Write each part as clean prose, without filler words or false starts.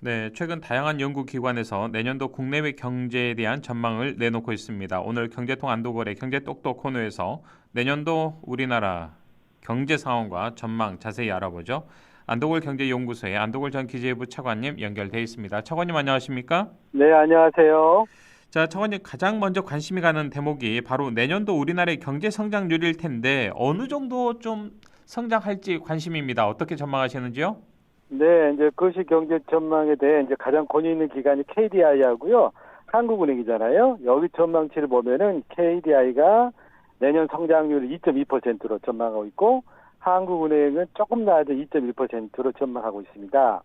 네, 최근 다양한 연구기관에서 내년도 국내외 경제에 대한 전망을 내놓고 있습니다. 오늘 경제통 안도걸의 경제똑똑 코너에서 내년도 우리나라 경제 상황과 전망 자세히 알아보죠. 안도걸 경제연구소의 안도걸 전 기재부 차관님 연결돼 있습니다. 차관님 안녕하십니까? 네, 안녕하세요. 자, 차관님 가장 먼저 관심이 가는 대목이 바로 내년도 우리나라의 경제 성장률일 텐데 어느 정도 좀 성장할지 관심입니다. 어떻게 전망하시는지요? 네, 이제 거시 경제 전망에 대해 이제 가장 권위 있는 기관이 KDI하고요. 한국은행이잖아요. 여기 전망치를 보면은 KDI가 내년 성장률 2.2%로 전망하고 있고 한국은행은 조금 낮은 2.1%로 전망하고 있습니다.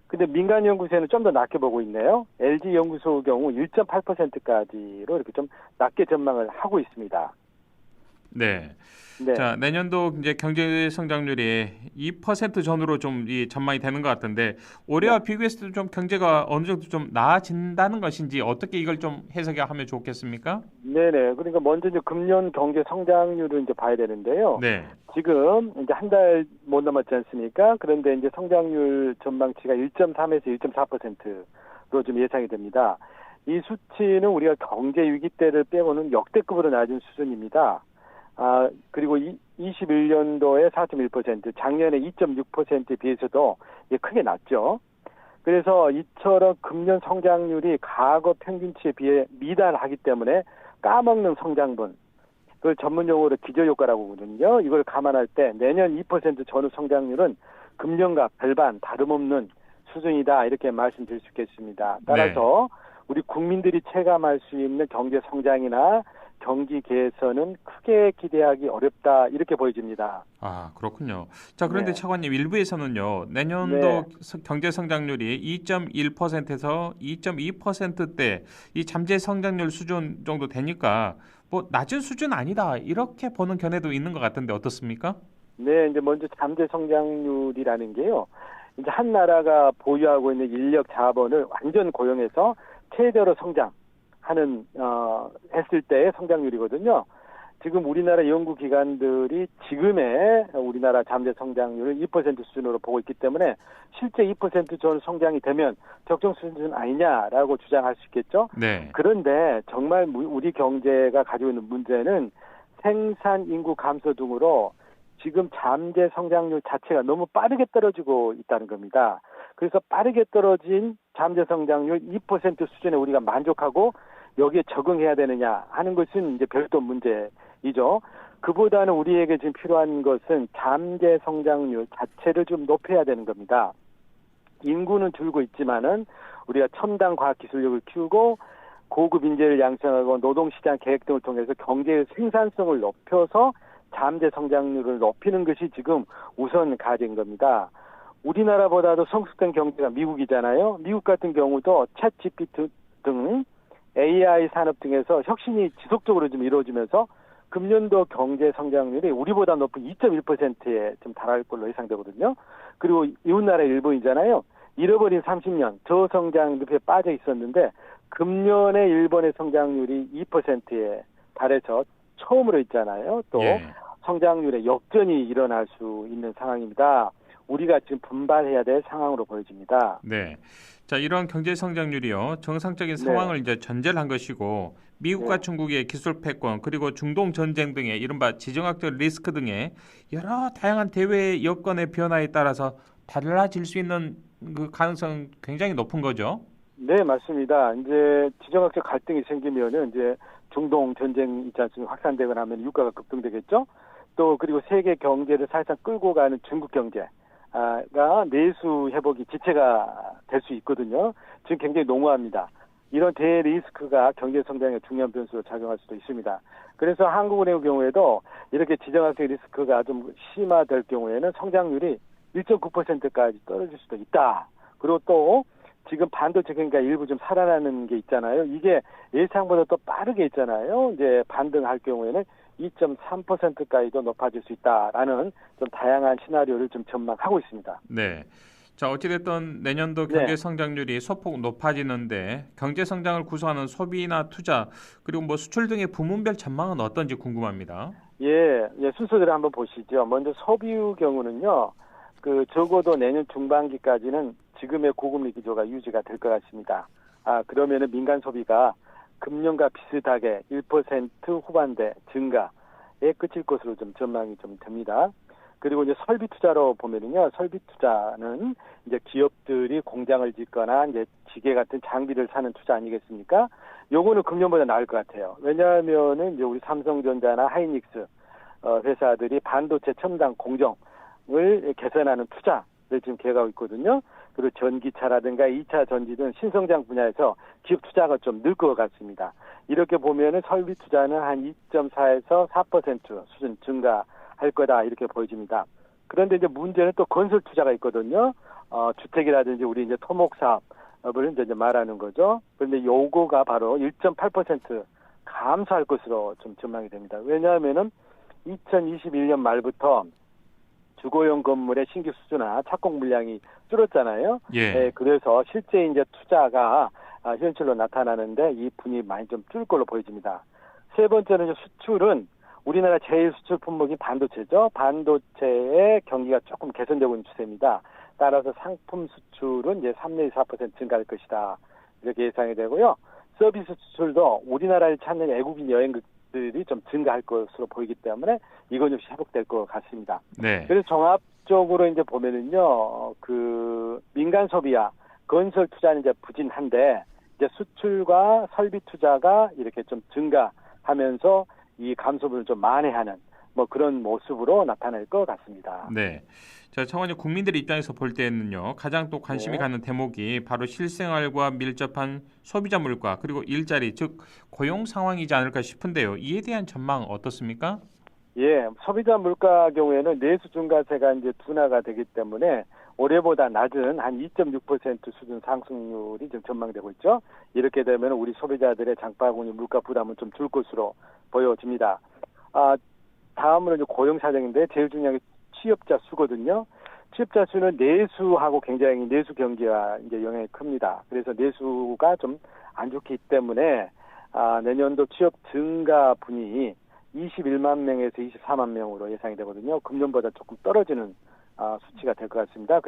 근데 민간 연구소에는 좀 더 낮게 보고 있네요. LG 연구소 경우 1.8%까지로 이렇게 좀 낮게 전망을 하고 있습니다. 네. 네. 자, 내년도 이제 경제 성장률이 2% 전후로 좀 이 전망이 되는 것 같은데 네. 올해와 비교했을 때 좀 경제가 어느 정도 좀 나아진다는 것인지 어떻게 이걸 좀 해석하면 좋겠습니까? 네네. 그러니까 먼저 이제 금년 경제 성장률을 이제 봐야 되는데요. 네. 지금 이제 한 달 못 남았지 않습니까? 그런데 이제 성장률 전망치가 1.3에서 1.4%로 좀 예상이 됩니다. 이 수치는 우리가 경제 위기 때를 빼고는 역대급으로 낮은 수준입니다. 그리고 21년도에 4.1%, 작년에 2.6%에 비해서도 이게 크게 낮죠. 그래서 이처럼 금년 성장률이 과거 평균치에 비해 미달하기 때문에 까먹는 성장분, 그걸 전문 용어로 기저효과라고 하거든요. 이걸 감안할 때 내년 2% 전후 성장률은 금년과 별반 다름없는 수준이다 이렇게 말씀드릴 수 있겠습니다. 네. 따라서 우리 국민들이 체감할 수 있는 경제 성장이나 경기 개선은 크게 기대하기 어렵다 이렇게 보여집니다. 아, 그렇군요. 자, 그런데 네, 차관님 일부에서는요. 네. 내년도 경제 성장률이 2.1%에서 2.2%대 이 잠재 성장률 수준 정도 되니까 뭐 낮은 수준 아니다. 이렇게 보는 견해도 있는 것 같은데 어떻습니까? 네, 이제 먼저 잠재 성장률이라는 게요. 이제 한 나라가 보유하고 있는 인력 자본을 완전 고용해서 최대로 성장하는 했을 때의 성장률이거든요. 지금 우리나라 연구기관들이 지금의 우리나라 잠재 성장률을 2% 수준으로 보고 있기 때문에 실제 2%전 성장이 되면 적정 수준 아니냐라고 주장할 수 있겠죠. 네. 그런데 정말 우리 경제가 가지고 있는 문제는 생산 인구 감소 등으로 지금 잠재 성장률 자체가 너무 빠르게 떨어지고 있다는 겁니다. 그래서 빠르게 떨어진 잠재 성장률 2% 수준에 우리가 만족하고 여기에 적응해야 되느냐 하는 것은 이제 별도 문제이죠. 그보다는 우리에게 지금 필요한 것은 잠재 성장률 자체를 좀 높여야 되는 겁니다. 인구는 줄고 있지만은 우리가 첨단 과학 기술력을 키우고 고급 인재를 양성하고 노동시장 계획 등을 통해서 경제의 생산성을 높여서 잠재 성장률을 높이는 것이 지금 우선 과제인 겁니다. 우리나라보다도 성숙된 경제가 미국이잖아요. 미국 같은 경우도 챗 GPT 등 AI 산업 등에서 혁신이 지속적으로 좀 이루어지면서 금년도 경제 성장률이 우리보다 높은 2.1%에 좀 달할 걸로 예상되거든요. 그리고 이웃나라 일본이잖아요. 잃어버린 30년 저성장 늪에 빠져 있었는데 금년에 일본의 성장률이 2%에 달해서 처음으로 있잖아요. 또 예. 성장률에 역전이 일어날 수 있는 상황입니다. 우리가 지금 분발해야 될 상황으로 보여집니다. 네. 자, 이런 경제 성장률이요. 정상적인 네, 상황을 이제 전제를 한 것이고 미국과 네, 중국의 기술 패권 그리고 중동 전쟁 등의 이른바 지정학적 리스크 등의 여러 다양한 대외 여건의 변화에 따라서 달라질 수 있는 그 가능성 굉장히 높은 거죠. 네, 맞습니다. 이제 지정학적 갈등이 생기면은 이제 중동 전쟁 있지 않습니까? 확산되거나 하면 유가가 급등되겠죠. 또 그리고 세계 경제를 사실상 끌고 가는 중국 경제가 내수 회복이 지체가 될 수 있거든요. 지금 굉장히 농후합니다. 이런 대리스크가 경제 성장에 중요한 변수로 작용할 수도 있습니다. 그래서 한국은행의 경우에도 이렇게 지정학적 리스크가 좀 심화될 경우에는 성장률이 1.9%까지 떨어질 수도 있다. 그리고 또 지금 반도체 경기가 일부 좀 살아나는 게 있잖아요. 이게 예상보다 또 빠르게 있잖아요. 이제 반등할 경우에는 2.3%까지도 높아질 수 있다라는 좀 다양한 시나리오를 좀 전망하고 있습니다. 네. 자, 어찌됐든 내년도 경제 네. 성장률이 소폭 높아지는데 경제 성장을 구성하는 소비나 투자 그리고 뭐 수출 등의 부문별 전망은 어떤지 궁금합니다. 예, 순서대로 한번 보시죠. 먼저 소비의 경우는요. 적어도 내년 중반기까지는 지금의 고금리 기조가 유지가 될 것 같습니다. 그러면은 민간 소비가 금년과 비슷하게 1% 후반대 증가에 끝일 것으로 좀 전망이 좀 됩니다. 그리고 이제 설비 투자로 보면은요, 설비 투자는 이제 기업들이 공장을 짓거나 이제 기계 같은 장비를 사는 투자 아니겠습니까? 요거는 금년보다 나을 것 같아요. 왜냐하면은 이제 우리 삼성전자나 하이닉스 회사들이 반도체 첨단 공정을 개선하는 투자를 지금 계획하고 있거든요. 그리고 전기차라든가 2차 전지 등 신성장 분야에서 기업 투자가 좀 늘 것 같습니다. 이렇게 보면은 설비 투자는 한 2.4에서 4% 수준 증가할 거다 이렇게 보여집니다. 그런데 이제 문제는 또 건설 투자가 있거든요. 주택이라든지 우리 이제 토목 사업을 이제 말하는 거죠. 그런데 요거가 바로 1.8% 감소할 것으로 좀 전망이 됩니다. 왜냐하면은 2021년 말부터 주거용 건물의 신규 수주나 착공 물량이 줄었잖아요. 예. 그래서 실제 이제 투자가 현실로 나타나는데 이 분이 많이 좀 줄 걸로 보여집니다. 세 번째는 이제 수출은 우리나라 제일 수출 품목이 반도체죠. 반도체의 경기가 조금 개선되고 있는 추세입니다. 따라서 상품 수출은 이제 3 내지 4% 증가할 것이다. 이렇게 예상이 되고요. 서비스 수출도 우리나라를 찾는 외국인 여행객들이 좀 증가할 것으로 보이기 때문에 이건 역시 회복될 것 같습니다. 네. 그래서 종합적으로 이제 보면은요, 민간 소비와 건설 투자는 이제 부진한데, 이제 수출과 설비 투자가 이렇게 좀 증가하면서 이 감소분을 좀 만회하는 뭐 그런 모습으로 나타날 것 같습니다. 네. 자, 차관님 국민들 입장에서 볼 때는요. 가장 또 관심이 가는 대목이 바로 실생활과 밀접한 소비자 물가 그리고 일자리 즉 고용 상황이지 않을까 싶은데요. 이에 대한 전망 어떻습니까? 예, 소비자 물가 경우에는 내수 증가세가 이제 둔화가 되기 때문에 올해보다 낮은 한 2.6% 수준 상승률이 지금 전망되고 있죠. 이렇게 되면 우리 소비자들의 장바구니 물가 부담은 좀 줄 것으로 보여집니다. 다음으로 이제 고용 사정인데 제일 중요한 게 취업자 수거든요. 취업자 수는 내수하고 굉장히 내수 경기가 이제 영향이 큽니다. 그래서 내수가 좀 안 좋기 때문에 내년도 취업 증가 분이 21만 명에서 24만 명으로 예상이 되거든요. 금년보다 조금 떨어지는 수치가 될 것 같습니다.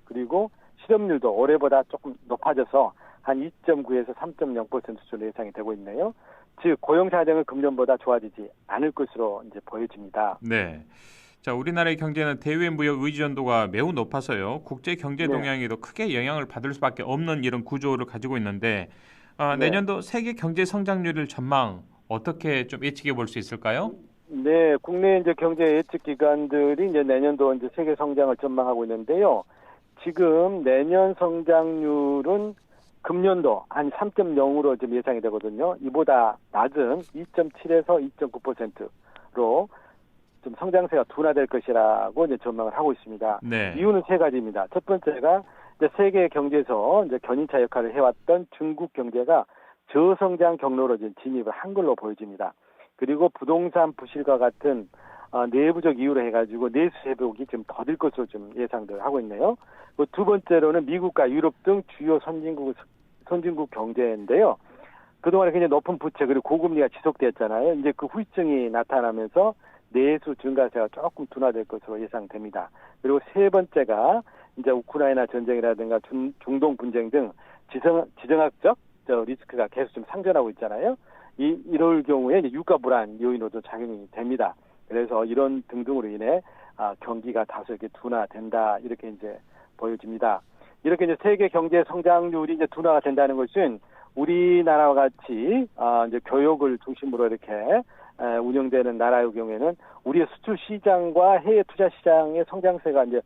그리고 실업률도 올해보다 조금 높아져서 한 2.9에서 3.0% 수준으로 예상이 되고 있네요. 즉 고용 사정은 금년보다 좋아지지 않을 것으로 이제 보여집니다. 네. 자, 우리나라의 경제는 대외 무역 의존도가 매우 높아서요. 국제 경제 동향에도 크게 영향을 받을 수밖에 없는 이런 구조를 가지고 있는데 내년도 세계 경제 성장률을 전망 어떻게 좀 예측해 볼 수 있을까요? 네, 국내 이제 경제 예측 기관들이 이제 내년도 이제 세계 성장을 전망하고 있는데요. 지금 내년 성장률은 금년도 한 3.0으로 지금 예상이 되거든요. 이보다 낮은 2.7에서 2.9%로 좀 성장세가 둔화될 것이라고 이제 전망을 하고 있습니다. 네. 이유는 세 가지입니다. 첫 번째가 이제 세계 경제에서 이제 견인차 역할을 해왔던 중국 경제가 저성장 경로로 지금 진입을 한 걸로 보여집니다. 그리고 부동산 부실과 같은 내부적 이유로 해가지고 내수 회복이 좀 더딜 것으로 좀 예상들 하고 있네요. 두 번째로는 미국과 유럽 등 주요 선진국 경제인데요. 그동안에 굉장히 높은 부채 그리고 고금리가 지속됐잖아요. 이제 그 후유증이 나타나면서 내수 증가세가 조금 둔화될 것으로 예상됩니다. 그리고 세 번째가 이제 우크라이나 전쟁이라든가 중동 분쟁 등 지정학적 리스크가 계속 좀 상존하고 있잖아요. 이럴 경우에 이제 유가 불안 요인으로도 작용이 됩니다. 그래서 이런 등등으로 인해 경기가 다소 이렇게 둔화된다 이렇게 이제 보여집니다. 이렇게 이제 세계 경제 성장률이 이제 둔화가 된다는 것은 우리나라와 같이 이제 교역을 중심으로 이렇게 운영되는 나라의 경우에는 우리의 수출 시장과 해외 투자 시장의 성장세가 이제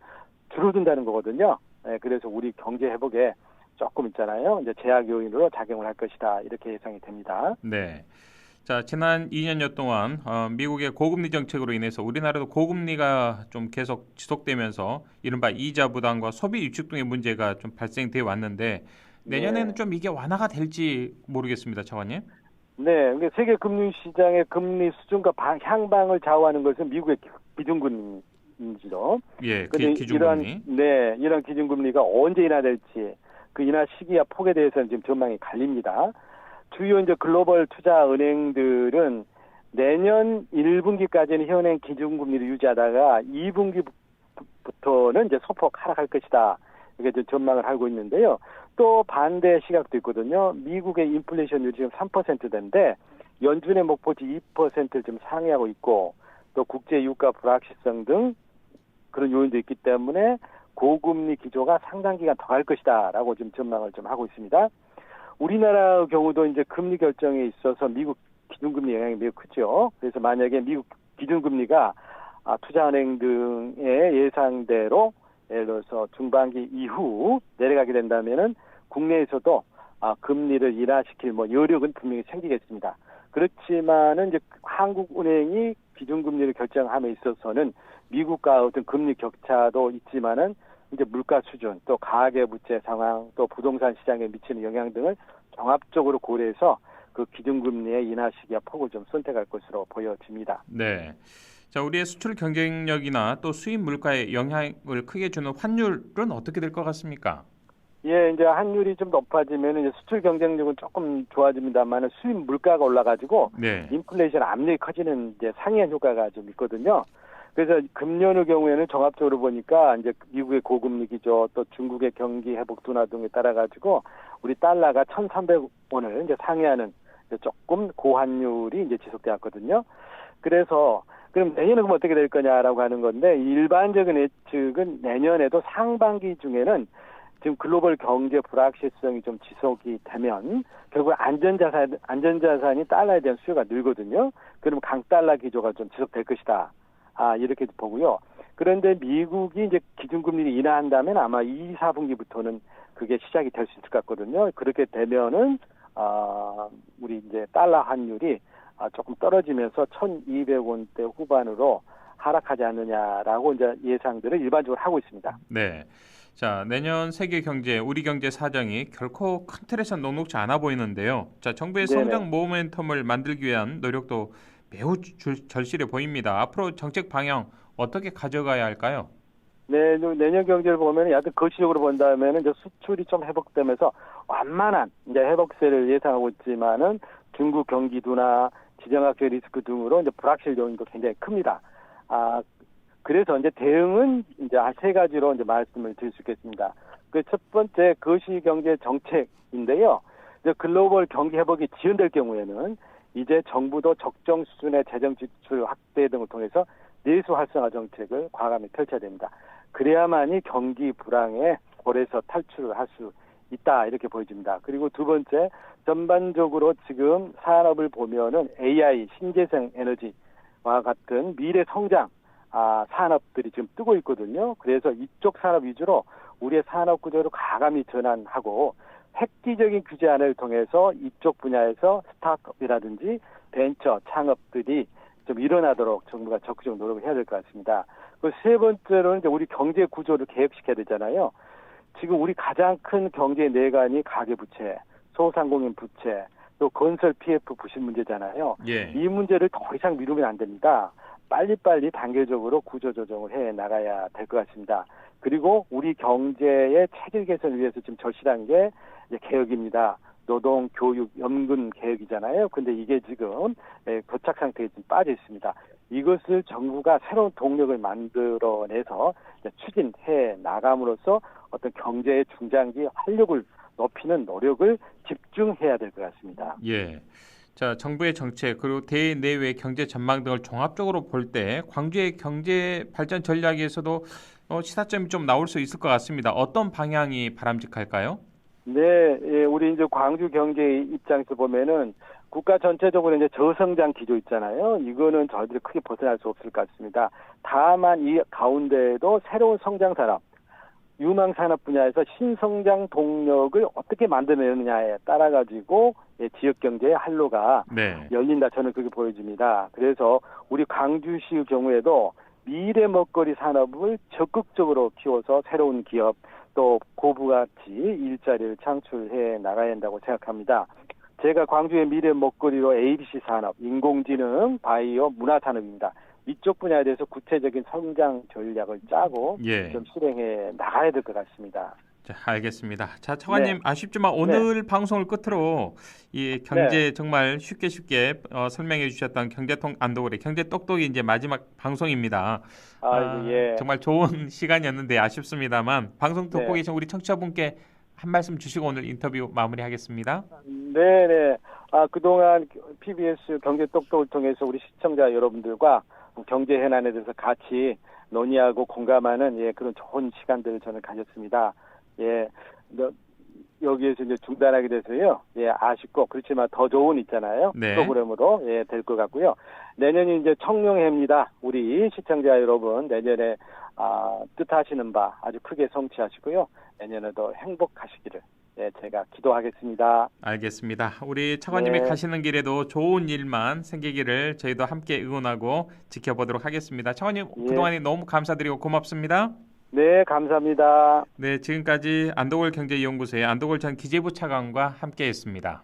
줄어든다는 거거든요. 그래서 우리 경제 회복에 조금 있잖아요. 이제 제약 요인으로 작용을 할 것이다. 이렇게 예상이 됩니다. 네. 자, 지난 2년여 동안 미국의 고금리 정책으로 인해서 우리나라도 고금리가 좀 계속 지속되면서 이른바 이자 부담과 소비 위축 등의 문제가 좀 발생돼 왔는데 내년에는 좀 이게 완화가 될지 모르겠습니다, 차관님. 네, 그러니까 세계 금융 시장의 금리 수준과 향방을 좌우하는 것은 미국의 기준금리인지도. 예, 기준금리. 이런 기준금리가 언제 인하될지 그 인하 시기와 폭에 대해서는 지금 전망이 갈립니다. 주요 이제 글로벌 투자 은행들은 내년 1분기까지는 현행 기준금리를 유지하다가 4분기부터는 이제 소폭 하락할 것이다. 이게 좀 전망을 하고 있는데요. 또 반대 시각도 있거든요. 미국의 인플레이션율이 지금 3%대인데 연준의 목표치 2%를 좀 상회하고 있고 또 국제 유가 불확실성 등 그런 요인도 있기 때문에 고금리 기조가 상당 기간 더 갈 것이다라고 좀 전망을 좀 하고 있습니다. 우리나라의 경우도 이제 금리 결정에 있어서 미국 기준금리 영향이 매우 크죠. 그래서 만약에 미국 기준금리가 투자은행 등의 예상대로 예를 들어서 중반기 이후 내려가게 된다면은 국내에서도 금리를 인하시킬 여력은 분명히 생기겠습니다. 그렇지만은 이제 한국은행이 기준금리를 결정함에 있어서는 미국과 어떤 금리 격차도 있지만은 이제 물가 수준, 또 가계부채 상황, 또 부동산 시장에 미치는 영향 등을 종합적으로 고려해서 그 기준금리의 인하 시기와 폭을 좀 선택할 것으로 보여집니다. 네. 자, 우리의 수출 경쟁력이나 또 수입 물가에 영향을 크게 주는 환율은 어떻게 될 것 같습니까? 예, 이제 환율이 좀 높아지면 이제 수출 경쟁력은 조금 좋아집니다만 수입 물가가 올라가지고 네. 인플레이션 압력이 커지는 이제 상이한 효과가 좀 있거든요. 그래서 금년의 경우에는 종합적으로 보니까 이제 미국의 고금리 기조 또 중국의 경기 회복 둔화 등에 따라 가지고 우리 달러가 1,300원을 이제 상회하는 조금 고환율이 이제 지속되었거든요. 그래서 그럼 내년은 그럼 어떻게 될 거냐라고 하는 건데 일반적인 예측은 내년에도 상반기 중에는 지금 글로벌 경제 불확실성이 좀 지속이 되면 결국 안전자산이 달러에 대한 수요가 늘거든요. 그럼 강달러 기조가 좀 지속될 것이다. 이렇게 보고요. 그런데 미국이 이제 기준금리를 인하한다면 아마 2, 4분기부터는 그게 시작이 될 수 있을 것 같거든요. 그렇게 되면은 우리 이제 달러 환율이 조금 떨어지면서 1,200원대 후반으로 하락하지 않느냐라고 이제 예상들을 일반적으로 하고 있습니다. 네. 자, 내년 세계 경제, 우리 경제 사정이 결코 큰 틀에서 녹록지 않아 보이는데요. 자, 정부의 네네. 성장 모멘텀을 만들기 위한 노력도 매우 절실해 보입니다. 앞으로 정책 방향 어떻게 가져가야 할까요? 네, 내년 경제를 보면 약간 거시적으로 본다면 이제 수출이 좀 회복되면서 완만한 이제 회복세를 예상하고 있지만은 중국 경기 둔화, 지정학적 리스크 등으로 이제 불확실 요인도 굉장히 큽니다. 그래서 이제 대응은 이제 한 세 가지로 이제 말씀을 드릴 수 있겠습니다. 그 첫 번째 거시 경제 정책인데요. 이제 글로벌 경기 회복이 지연될 경우에는 이제 정부도 적정 수준의 재정 지출 확대 등을 통해서 내수 활성화 정책을 과감히 펼쳐야 됩니다. 그래야만이 경기 불황의 골에서 탈출을 할 수 있다 이렇게 보여집니다. 그리고 두 번째 전반적으로 지금 산업을 보면은 AI, 신재생 에너지와 같은 미래 성장 산업들이 지금 뜨고 있거든요. 그래서 이쪽 산업 위주로 우리의 산업 구조를 과감히 전환하고 획기적인 규제안을 통해서 이쪽 분야에서 스타트업이라든지 벤처 창업들이 좀 일어나도록 정부가 적극적 노력을 해야 될 것 같습니다. 그 세 번째로는 이제 우리 경제 구조를 개혁시켜야 되잖아요. 지금 우리 가장 큰 경제 내관이 가계부채, 소상공인 부채, 또 건설 PF 부실 문제잖아요. 예. 이 문제를 더 이상 미루면 안 됩니다. 빨리빨리 단계적으로 구조조정을 해 나가야 될 것 같습니다. 그리고 우리 경제의 체질 개선을 위해서 지금 절실한 게 이제 개혁입니다. 노동, 교육, 연금 개혁이잖아요. 근데 이게 지금 도착 상태에 좀 빠져 있습니다. 이것을 정부가 새로운 동력을 만들어내서 추진해 나감으로써 어떤 경제의 중장기 활력을 높이는 노력을 집중해야 될 것 같습니다. 예. 자, 정부의 정책 그리고 대내외 경제 전망 등을 종합적으로 볼 때 광주의 경제 발전 전략에서도 시사점이 좀 나올 수 있을 것 같습니다. 어떤 방향이 바람직할까요? 네, 예, 우리 이제 광주 경제 입장에서 보면은 국가 전체적으로 이제 저성장 기조 있잖아요. 이거는 저희들이 크게 벗어날 수 없을 것 같습니다. 다만 이 가운데에도 새로운 성장 산업, 유망 산업 분야에서 신성장 동력을 어떻게 만들어내느냐에 따라 가지고 지역 경제의 활로가 네. 열린다. 저는 그렇게 보여집니다. 그래서 우리 광주시의 경우에도 미래 먹거리 산업을 적극적으로 키워서 새로운 기업 또 고부가치 일자리를 창출해 나가야 한다고 생각합니다. 제가 광주의 미래 먹거리로 ABC 산업, 인공지능, 바이오, 문화산업입니다. 이쪽 분야에 대해서 구체적인 성장 전략을 짜고 예. 좀 실행해 나가야 될 것 같습니다. 자, 알겠습니다. 자, 차관님 네, 아쉽지만 네, 오늘 방송을 끝으로 이 네. 경제 정말 쉽게 설명해 주셨던 경제통 안도거래 경제 똑똑이 이제 마지막 방송입니다. 아이고, 예. 정말 좋은 시간이었는데 아쉽습니다만 방송 듣고 네. 계신 우리 청취자분께 한 말씀 주시고 오늘 인터뷰 마무리하겠습니다. 네네. 그동안 PBS 경제 똑똑을 통해서 우리 시청자 여러분들과 경제 현안에 대해서 같이 논의하고 공감하는 그런 좋은 시간들을 저는 가졌습니다. 예. 너- 여기에서 이제 중단하게 돼서요. 아쉽고 그렇지만 더 좋은 있잖아요. 네, 프로그램으로 될 것 같고요. 내년이 이제 청룡해입니다. 우리 시청자 여러분 내년에 뜻하시는 바 아주 크게 성취하시고요. 내년에도 행복하시기를 제가 기도하겠습니다. 알겠습니다. 우리 차관님이 네. 가시는 길에도 좋은 일만 생기기를 저희도 함께 응원하고 지켜보도록 하겠습니다. 차관님 예. 그동안에 너무 감사드리고 고맙습니다. 네, 감사합니다. 네, 지금까지 안도골 경제연구소의 안도골 전 기재부 차관과 함께했습니다.